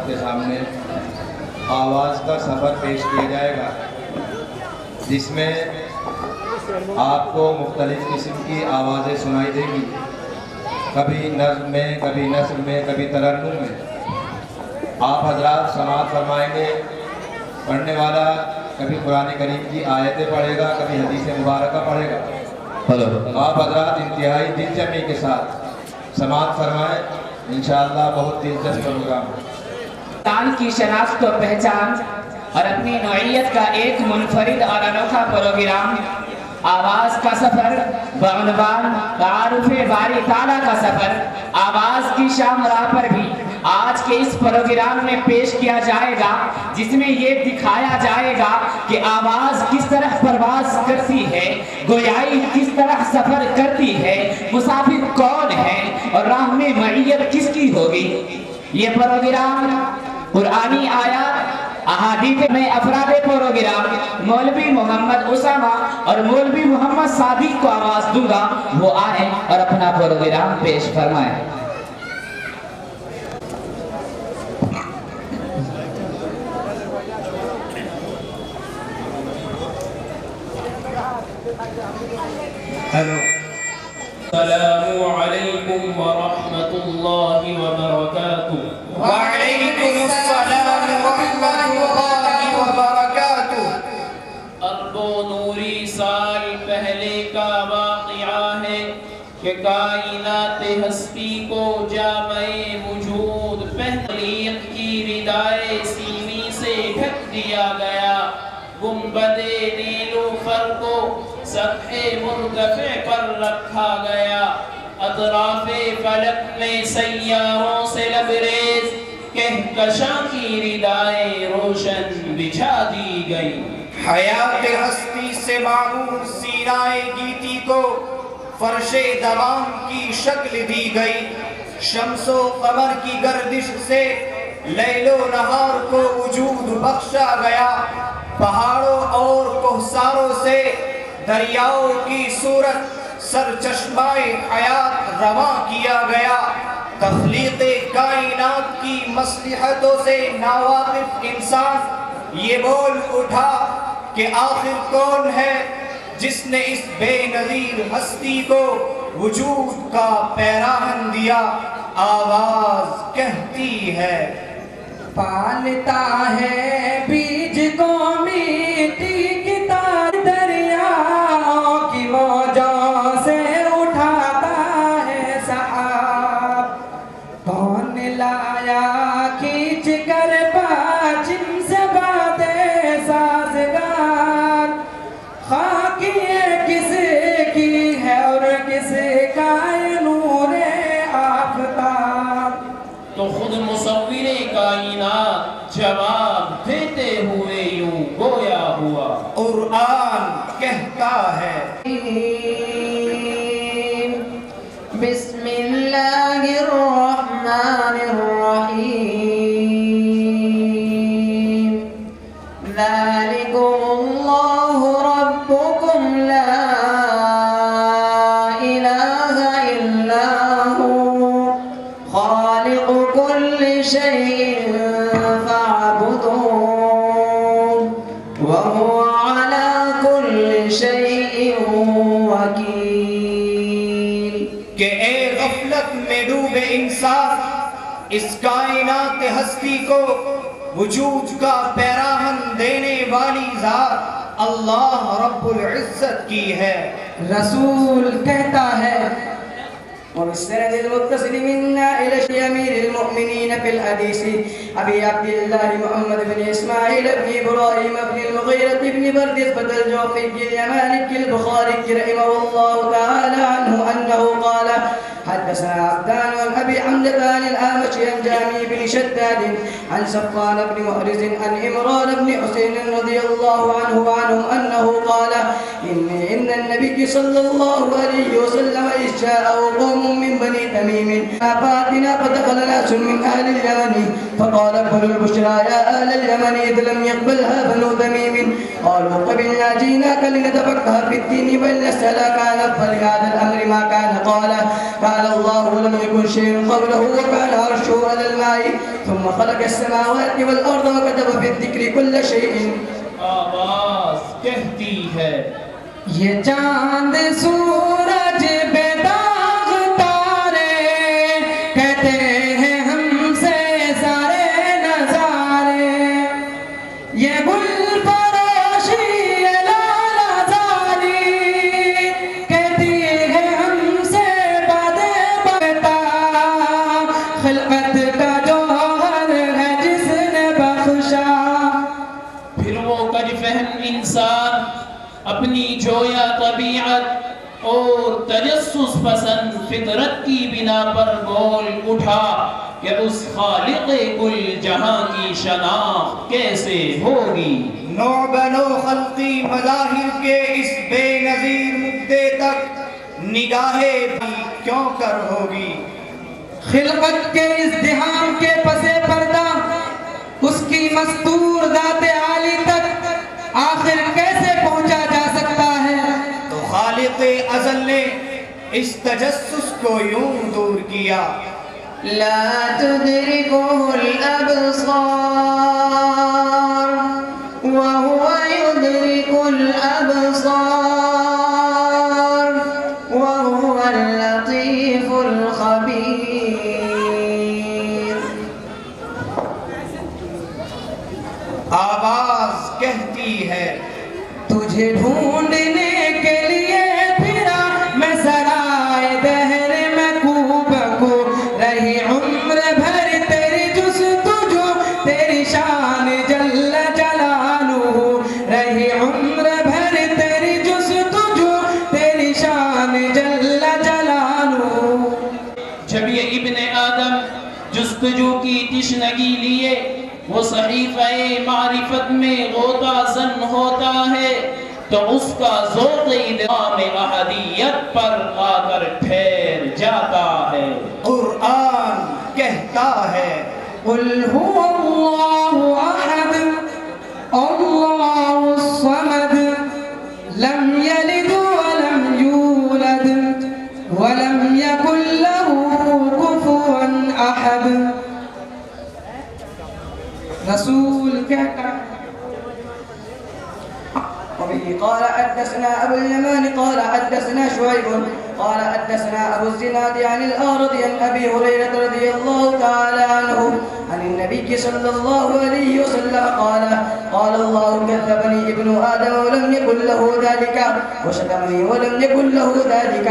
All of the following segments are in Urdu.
حضرات کے سامنے آواز کا سفر پیش کیا جائے گا، جس میں آپ کو مختلف قسم کی آوازیں سنائی دیں گی، کبھی نظم میں، کبھی نثر میں، کبھی ترنم میں۔ آپ حضرات سماعت فرمائیں گے۔ پڑھنے والا کبھی قرآن کریم کی آیتیں پڑھے گا، کبھی حدیث مبارکہ پڑھے گا۔ آپ حضرات انتہائی دل جمعی کے ساتھ سماعت فرمائیں، انشاءاللہ بہت دلچسپ پروگرام ہے۔ تال کی شناخت و پہچان اور اپنی نوعیت کا ایک منفرد اور انوکھا پروگرام آواز کا سفر بعنوان تعارف باری تعالیٰ کا سفر آواز کی شام راہ پر بھی آج کے اس پروگرام میں پیش کیا جائے گا، جس میں یہ دکھایا جائے گا کہ آواز کس طرح پرواز کرتی ہے، گویائی کس طرح سفر کرتی ہے، مسافر کون ہے اور راہ میں معیت کس کی ہوگی۔ یہ پروگرام قرآنی آیات احادیث میں افراد پروگرام مولوی محمد اسامہ اور مولوی محمد صادق کو آواز دوں گا، وہ آئیں اور اپنا پروگرام پیش فرمائیں۔ السلام علیکم ورحمۃ اللہ وبرکاتہ۔ وعلیکم السلام ورحمۃ اللہ وبرکاتہ۔ ارب و نوری سال پہلے کا واقعہ ہے کہ کائنات ہستی کو جامع وجود تخلیق کی ردائے سیمی سے ڈھک دیا گیا۔ گنبد نیلوفر کو سطح مرتفع پر رکھا گیا۔ اطراف فلک میں سیاروں سے لبریز کہکشاں کی ردائیں روشن بچھا دی گئی۔ حیات ہستی سے معمور سینائے گیتی کو فرش دوام کی شکل دی گئی۔ شمس و قمر کی گردش سے لیل و نہار کو وجود بخشا گیا۔ پہاڑوں اور کوہساروں سے دریاؤں کی صورت سرچشمہ حیات رواں کیا گیا۔ تخلیق کائنات کی مصلحتوں سے ناواقف انسان یہ بول اٹھا کہ آخر کون ہے جس نے اس بے نظیر ہستی کو وجود کا پیراہن دیا۔ آواز کہتی ہے، پالتا ہے بیج کو مٹی کی تار، دریاؤں کی موجوں سے اٹھاتا ہے سحاب۔ کون لایا کھینچ کر پاچم سے باتیں سازگار، خاک یہ کس کی ہے اور کس کا یہ نور آفتاب۔ تو خود مصور کائنات جواب دیتے ہوئے یوں گویا ہوا۔ قرآن کہتا ہے، بسم اللہ الرحمن الرحیم، ذالکم اللہ ربکم لا الہ الا ہوا خالق کل شیء فاعبدوہ وہو علی کل شیء وکیل۔ کہ اے غفلت میں ڈوبے انسان، اس کائنات ہستی کو وجود کا پیراہن دینے والی ذات اللہ رب العزت کی ہے۔ رسول کہتا ہے، وبالسند المتصل منا إلى أمير المؤمنين في الحديث أبي عبد الله محمد بن إسماعيل بن إبراهيم بن المغيرة بن بردة الجوفي اليماني البخاري رحمه الله تعالى عنه أنه قال: حدثنا عبدان عن أبي حمزة عن الأعمش عن جامع بن شداد عن صفوان بن محرز عن عمران بن حسين رضي الله عنه وعنهم أنه قال: إن النبي صلى الله عليه وسلم إذ جاءه قوم من بني تميم فاتنا فدخل ناس من أهل اليمن فقال تقبلوا البشرى يا أهل اليمن إذ لم يقبلها بنو تميم قالوا قبلنا جئناك لنتفقه في الدين بل نسألك عن أفضل هذا الأمر ما كان قال الله لم يكن شيء قبله وكان عرشه على الماء ثم خلق السماوات والأرض وكتب في الذكر كل شيء. آواز کہتی ہے یہ چاند سورج بیداغ تارے کہتے ہیں ہم سے سارے نظارے یہ گل فروشی لالا زاری کہتی ہے ہم سے باد بتا خلقت کا جوہر ہے جس نے بخشا. پھر وہ کج فہم انسان اپنی جویا طبیعت اور تجسس پسند فطرت کی بنا پر بول اٹھا کہ اس خالق کل جہاں کی شناخت کیسے ہوگی. نوع بنو خلقی مظاہر کے اس بے نظیر مدعے تک نگاہ بھی کیوں کر ہوگی. خلقت کے ازدحام کے پس پردہ اس کی مستور ذات عالی تک آخر کیسے پہنچا جا سکتا ہے؟ تو خالق ازل نے اس تجسس کو یوں دور کیا لا تدركه الأبصار وهو يدرك الأبصار وهو اللطيف الخبير. آواز کہتی ہے تجھے ڈھونڈنے کے لیے پھرا میں سرائے دہر میں کوب کو رہی عمر بھر تیری جستجو تیری شان جل جلالہ رہی عمر بھر تیری جستجو تیری شان جل جلالہ. جب یہ ابن آدم جستجو کی تشنگی لیے وہ صحیفہ معرفت میں غوطہ زن ہوتا ہے تو اس کا ذوق ادغام احدیت پر آ کر ٹھہر جاتا ہے. قرآن کہتا ہے قل هو الله أحد الله الصمد لم يلد ولم يولد ولم يكن له كفوا أحد. رسول کہتا وبه قال حدثنا أبو اليمان قال حدثنا شعيب قال حدثنا أبو الزناد عن الأعرج عن أبي هريرة رضي الله تعالى عنه عن النبي صلى الله عليه وسلم قال الله كذبني ابن آدم ولم يكن له ذلك وشتمني ولم يكن له ذلك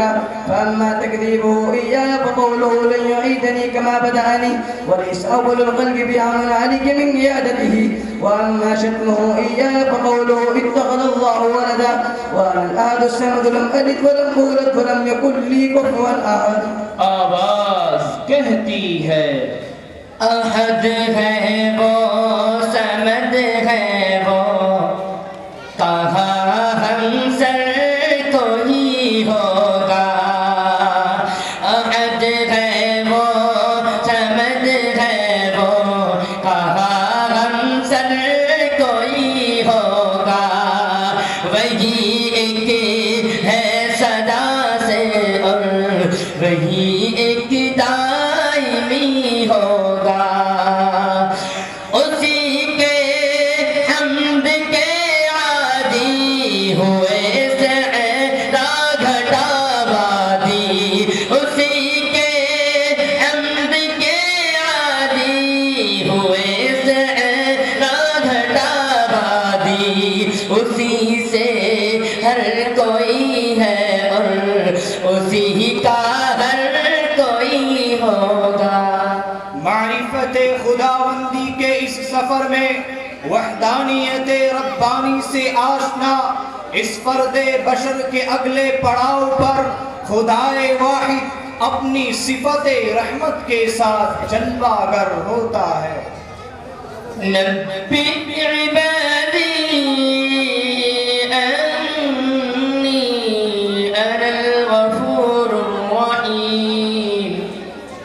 فأما تكذيبه إياي فقوله لن يعيدني كما بدأني وليس أول القلب بعمل عليك من عيادته وأما شتمه إياي فقوله اتخذ الله ولدا وأنا الأحد الصمد لم ألد ولم أولد ولم يكن لي كفوا أحد. آواز کہتی ہے احد ہے وہ صمد ہے وہ کہا ہم سر کوئی ہوگا. احد ہے وہ صمد ہے وہ کہا ہم سر کوئی ہوگا. وہی ایک ہے صدا سے اور وہی ایک دائمی ہوگا. اسی کے حمد کے عادی ہوئے صحرا گھٹا وادی. اسی کے حمد کے عادی ہوئے صحرا گھٹا وادی. اسی سے ہر کوئی ہے اور اسی کا ہر کوئی ہوگا. معرفت خداوندی کے اس سفر میں وحدانیت ربانی سے آشنا اس فرد بشر کے اگلے پڑاؤ پر خدائے واحد اپنی صفت رحمت کے ساتھ جلوہ گر ہوتا ہے. نبئ عبادی انی انا الغفور الرحیم.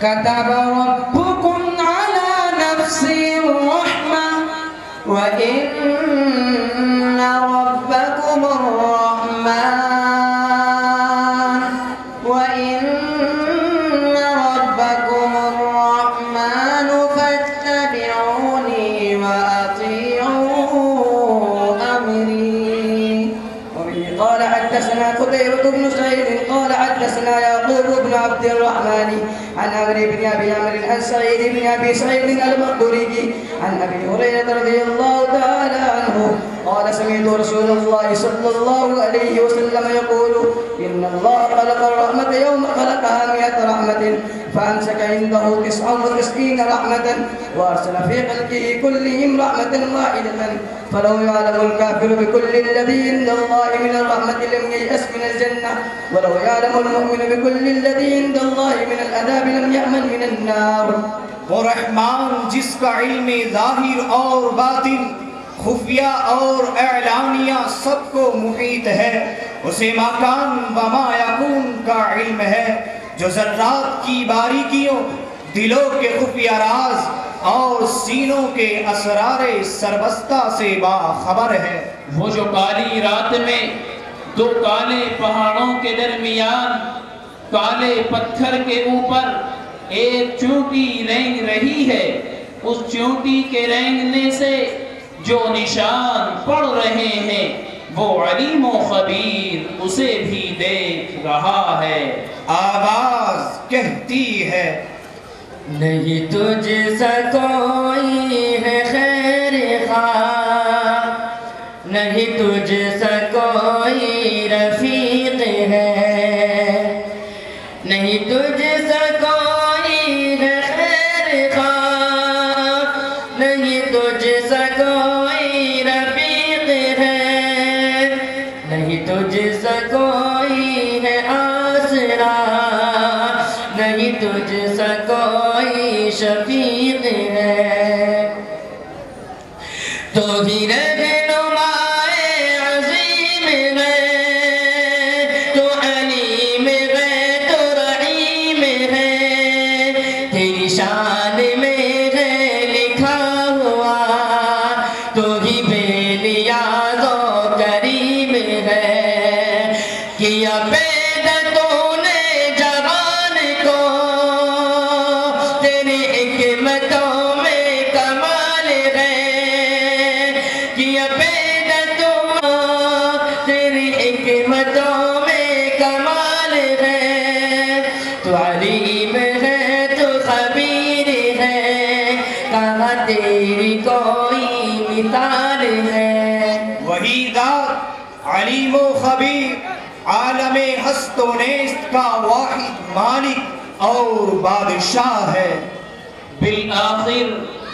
كتب ربكم على نفسه وَإِنَّ رَبَّكُمُ الرَّحْمَنُ وَإِنَّ رَبَّكُمُ الرَّحْمَنُ فَاتَّبِعُونِي وَأَطِيعُوا أَمْرِي. وبه قال حدثنا قتيبة بن سعيد قال حدثنا يعقوب بن عبد الرحمن عن عمرو بن أبي عمرو عن سعيد بن أبي سعيد المقبري عن أبي هريرة رضي الله تعالى عنه قال سمعت رسول الله صلى الله عليه وسلم يقول إن الله خلق الرحمة يوم خلقها 100 رحمة فأمسك عنده 99 رحمة وأرسل في خلقه كلهم رحمة واحدة فلو يعلم الكافر بكل الذي عند الله من الرحمة لم ييأس من الجنة ولو يعلم المؤمن بكل الذي عند الله من العذاب لم يأمن من النار. وہ رحمان جس کا علم ظاہر اور باطن خفیہ اور اعلانیہ سب کو محیط ہے، اسے ما کان و ما یکون کا علم ہے، جو ذرات کی باریکیوں، دلوں کے خفیہ راز اور سینوں کے اسرار سربستہ سے باخبر ہے. وہ جو کالی رات میں دو کالے پہاڑوں کے درمیان کالے پتھر کے اوپر ایک چونٹی رینگ رہی ہے، اس چونٹی کے رینگنے سے جو نشان پڑ رہے ہیں وہ علیم و خبیر اسے بھی دیکھ رہا ہے. آواز کہتی ہے نہیں تجھ سا کوئی ہے خیر خواہ، نہیں تجھ سا کوئی رفیق ہے، نہیں تجھ سا کوئی ہے خیر خواہ، نہیں تجھ سا کوئی رفیق ہے، نہیں تجھ سا کوئی ہے آسرا، نہیں تجھ سا کوئی شفیق ہے. تو ہی رہنمائے عظیم ہے، تو علیم ہے، تو رحیم ہے، تیری شان میں ہے لکھا ہوا، تو ہی بے نیاز و کریم ہے. کیا پیدا تو نے جوان کو، تیری حکمتوں میں کمال ہے. کیا پیدا تو تیری حکمتوں میں کمال ہے. تو علیم ہے، تو خبیر ہے، کہاں تیری کوئی مثال ہے. وہی ذات علیم و خبیر عالم ہست و نیست کا واحد مالک اور بادشاہ ہے. بالآخر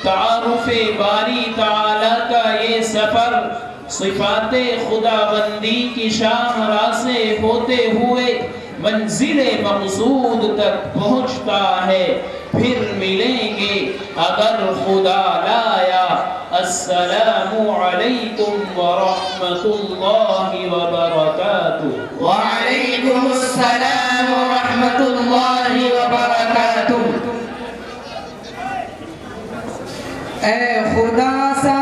تعارف باری تعالی کا یہ سفر صفات خداوندی کی شاہراہ سے ہوتے ہوئے منزل مقصود تک پہنچتا ہے. پھر ملیں گے اگر خدا لایا. السلام علیکم ورحمۃ اللہ وبرکاتہ. وعلیکم السلام ورحمۃ اللہ وبرکاتہ. اے خدا سا